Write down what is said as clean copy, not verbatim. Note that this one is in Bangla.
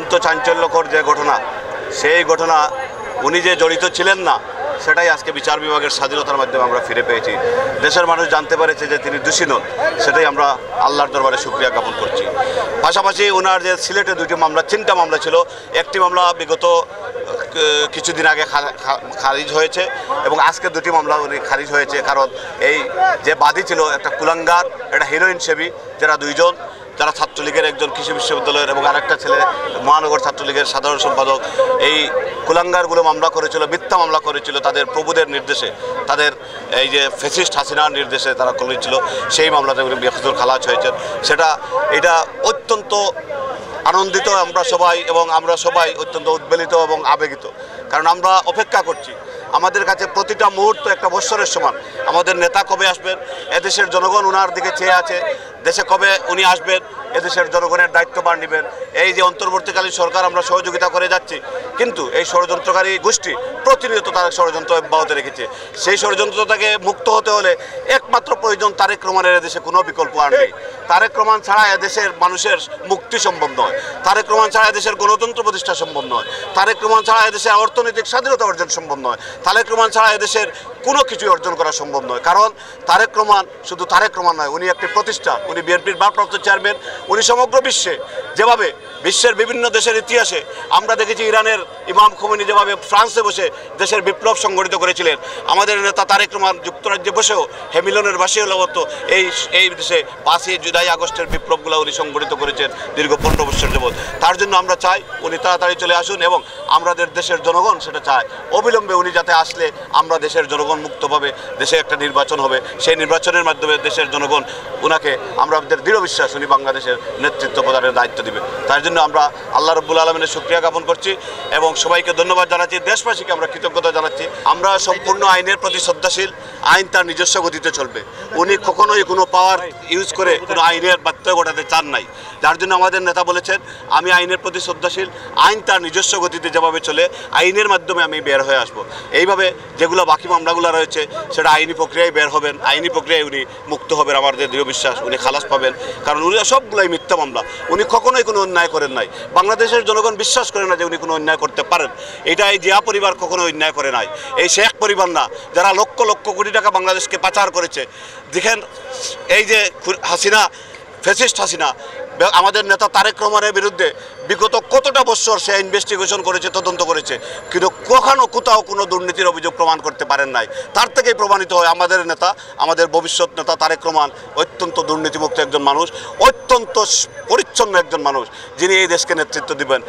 অত্যন্ত চাঞ্চল্যকর যে ঘটনা, সেই ঘটনা উনি যে জড়িত ছিলেন না সেটাই আজকে বিচার বিভাগের স্বাধীনতার মাধ্যমে আমরা ফিরে পেয়েছি। দেশের মানুষ জানতে পেরেছে যে তিনি দোষী নন, সেটাই আমরা আল্লাহর দরবারে শুকরিয়া জ্ঞাপন করছি। পাশাপাশি ওনার যে সিলেটে তিনটা মামলা ছিল, একটি মামলা বিগত কিছুদিন আগে খারিজ হয়েছে এবং আজকে দুটি মামলা উনি খারিজ হয়েছে। কারণ এই যে বাদী ছিল একটা কুলাঙ্গার, একটা হিরোইন সেবী, যারা দুইজন, যারা ছাত্রলীগের একজন কৃষি বিশ্ববিদ্যালয়ের এবং আরেকটা ছেলে মহানগর ছাত্রলীগের সাধারণ সম্পাদক, এই কুলাঙ্গারগুলো মামলা করেছিল, মিথ্যা মামলা করেছিল তাদের প্রভুদের নির্দেশে, তাদের এই যে ফ্যাসিস্ট হাসিনার নির্দেশে তারা করেছিল। সেই মামলাতে উনি বেকসুর খালাস হয়েছেন। এটা অত্যন্ত আনন্দিত আমরা সবাই, এবং আমরা সবাই অত্যন্ত উদ্বেলিত এবং আবেগিত। কারণ আমরা অপেক্ষা করছি, আমাদের কাছে প্রতিটা মুহূর্ত একটা বৎসরের সমান। আমাদের নেতা কবে আসবেন, এদেশের জনগণ ওনার দিকে চেয়ে আছে, দেশে কবে উনি আসবেন, এদেশের জনগণের দায়িত্বভার নেবেন। এই যে অন্তর্বর্তীকালীন সরকার আমরা সহযোগিতা করে যাচ্ছি, কিন্তু এই ষড়যন্ত্রকারী গোষ্ঠী প্রতিনিয়ত তার ষড়যন্ত্র অব্যাহত রেখেছে। সেই ষড়যন্ত্র থেকে মুক্ত হতে হলে একমাত্র প্রয়োজন তারেক রহমানের। এদেশে কোনো বিকল্প আর নেই। তারেক রহমান ছাড়া এদেশের মানুষের মুক্তি সম্ভব নয়, তারেক রহমান ছাড়া এদেশের গণতন্ত্র প্রতিষ্ঠা সম্ভব নয়, তারেক রহমান ছাড়া এদেশের অর্থনৈতিক স্বাধীনতা অর্জন সম্ভব নয়, তারেক রহমান ছাড়া এদেশের কোনো কিছু অর্জন করা সম্ভব নয়। কারণ তারেক রহমান শুধু তারেক রহমান নয়, উনি একটি প্রতিষ্ঠান, উনি বিএনপির ভারপ্রাপ্ত চেয়ারম্যান। উনি সমগ্র বিশ্বে, যেভাবে বিশ্বের বিভিন্ন দেশের ইতিহাসে আমরা দেখেছি, ইরানের ইমাম খোমেনি যেভাবে ফ্রান্সে বসে দেশের বিপ্লব সংগঠিত করেছিলেন, আমাদের নেতা তারেক রহমান যুক্তরাজ্যে বসেও হেমিলনের বাসী হলবত এই দেশে 5ই জুলাই আগস্টের বিপ্লবগুলো উনি সংগঠিত করেছেন দীর্ঘ 15 বছর যাবৎ। তার জন্য আমরা চাই উনি তাড়াতাড়ি চলে আসুন, এবং আমাদের দেশের জনগণ সেটা চায়। অবিলম্বে উনি যাতে আসলে আমরা দেশের জনগণ মুক্তভাবে, দেশে একটা নির্বাচন হবে, সেই নির্বাচনের মাধ্যমে দেশের জনগণ উনাকে, আমাদের দৃঢ় বিশ্বাস উনি বাংলাদেশের নেতৃত্ব প্রদানের দায়িত্ব দিবে। তার জন্য আমরা আল্লাহ রাব্বুল আলামিনের শুকরিয়া জ্ঞাপন করছি এবং সবাইকে ধন্যবাদ জানাচ্ছি, দেশবাসীকে আমরা কৃতজ্ঞতা জানাচ্ছি। আমরা সম্পূর্ণ আইনের প্রতি শ্রদ্ধাশীল। আইন তার নিজস্ব গতিতে চলবে। উনি কখনোই কোনো পাওয়ার ইউজ করে কোনো আইনের ব্যত্যয় ঘটাতে চান নাই। যার জন্য আমাদের নেতা বলেছেন, আমি আইনের প্রতি শ্রদ্ধাশীল, আইন তার নিজস্ব গতিতে যেভাবে চলে, আইনের মাধ্যমে আমি বের হয়ে আসব। এইভাবে যেগুলো বাকি মামলাগুলো রয়েছে সেটা আইনি প্রক্রিয়ায় বের হবেন, আইনি প্রক্রিয়ায় উনি মুক্ত হবেন, আমাদের দৃঢ় বিশ্বাস। উনি খালাস পাবেন, কারণ উনি সবগুলাই মিথ্যা মামলা। উনি কখনোই কোনো অন্যায় করেন নাই। বাংলাদেশের জনগণ বিশ্বাস করে না যে উনি কোনো অন্যায় করতে পারেন। এটা এই জিয়া পরিবার কখনো অন্যায় করে নাই, এই শেখ পরিবার না, যারা লক্ষ লক্ষ কোটি টাকা বাংলাদেশকে পাচার করেছে। দেখেন এই যে হাসিনা, ফ্যাসিস্ট হাসিনা, আমাদের নেতা তারেক রহমানের বিরুদ্ধে বিগত কতটা বছর সে ইনভেস্টিগেশন করেছে, তদন্ত করেছে, কিন্তু কখনো কোথাও কোনো দুর্নীতির অভিযোগ প্রমাণ করতে পারেন নাই। তার থেকেই প্রমাণিত হয় আমাদের নেতা, আমাদের ভবিষ্যৎ নেতা তারেক রহমান অত্যন্ত দুর্নীতিমুক্ত একজন মানুষ, অত্যন্ত পরিচ্ছন্ন একজন মানুষ, যিনি এই দেশকে নেতৃত্ব দিবেন।